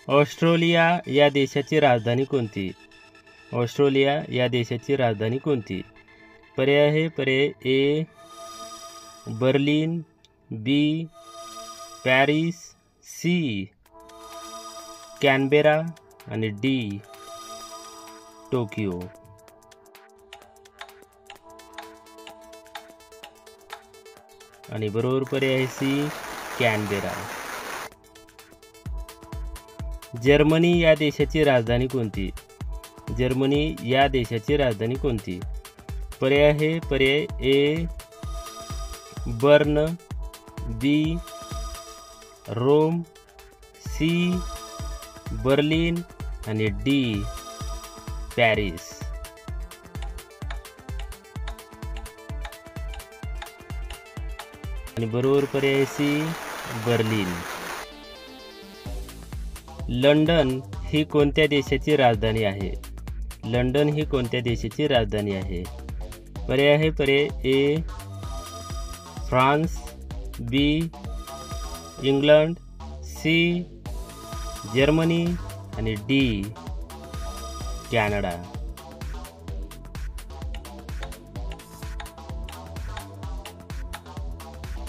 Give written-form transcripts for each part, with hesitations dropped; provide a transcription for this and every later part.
Australia या देशाची राजधानी कोणती? ऑस्ट्रेलिया या देशाची राजधानी कोणती? पर्याय आहे पर्याय ए बर्लिन, बी पॅरिस, सी कॅनबेरा आणि डी टोकियो. आणि बरोबर पर्याय आहे सी कॅनबेरा. जर्मनी या देशाची राजधानी कोणती? जर्मनी या देशाची राजधानी कोणती? पर्याय आहे पर्याय A Bern, B Rome, C Berlin आणि डी पॅरिस. आणि बरोबर पर्याय सी बर्लिन. लंडन ही कोणत्या देशाची राजधानी आहे? लंडन ही कोणत्या देशाची राजधानी आहे? पर्याय आहे पर्याय ए फ्रान्स, बी इंग्लंड, सी जर्मनी आणि डी कॅनडा.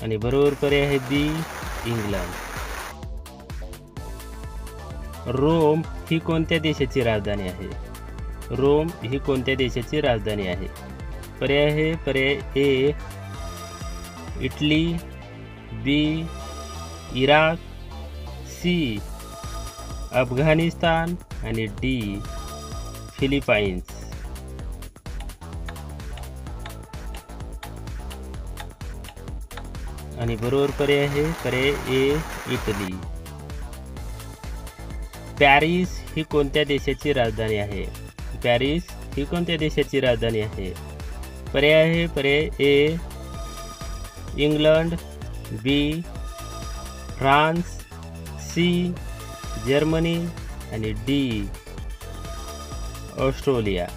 आणि बरोबर पर्याय आहे बी इंग्लंड. रोम ही कोणत्या देशाची राजधानी आहे? रोम ही कोणत्या देशाची राजधानी आहे? पर्याय आहे पर्याय A Italy, B Iraq, C Afghanistan आणि डी फिलिपाईन्स. आणि बरोबर पर्याय आहे पर्याय ए इटली. पॅरिस ही कोणत्या देशाची राजधानी आहे? पॅरिस ही कोणत्या देशाची राजधानी आहे? पर्याय आहे पर्याय ए इंग्लंड, बी फ्रान्स, सी जर्मनी आणि डी ऑस्ट्रेलिया.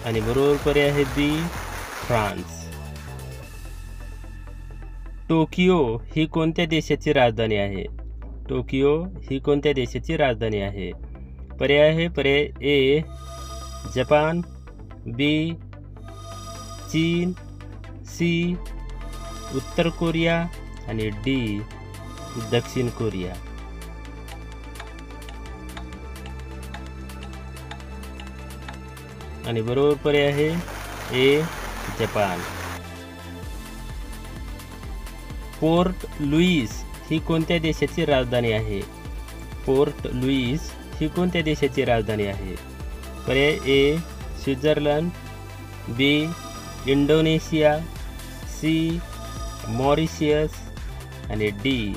आणि बरोबर पर्याय आहे बी फ्रान्स. टोकियो ही कोणत्या देशाची राजधानी आहे? टोकियो ही कोणत्या देशाची राजधानी आहे? पर्याय आहे पर्याय ए जपान, बी चीन, सी उत्तर कोरिया आणि डी दक्षिण कोरिया. आणि बरोबर पर्याय आहे ए जपान. पोर्ट लुईस ही कोणत्या देशाची राजधानी आहे? पोर्ट लुईस ही कोणत्या देशाची राजधानी आहे? पर्याय ए स्वित्झर्लंड, बी इंडोनेशिया, सी मॉरिशियस आणि डी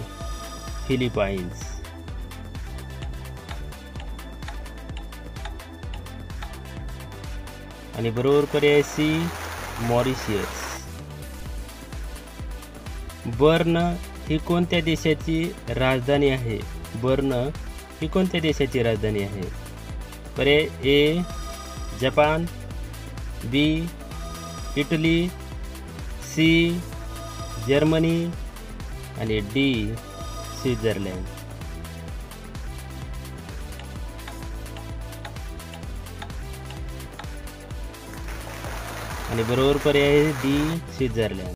फिलिपाईन्स. आणि बरोबर पर्याय सी मॉरिशियस. बर्न ही कोणत्या देशाची राजधानी आहे? बर्न ही कोणत्या देशाची राजधानी आहे? पर्याय ए जपान, बी इटली, सी जर्मनी आणि डी स्वित्झर्लंड. आणि बरोबर पर्याय डी स्वित्झर्लंड.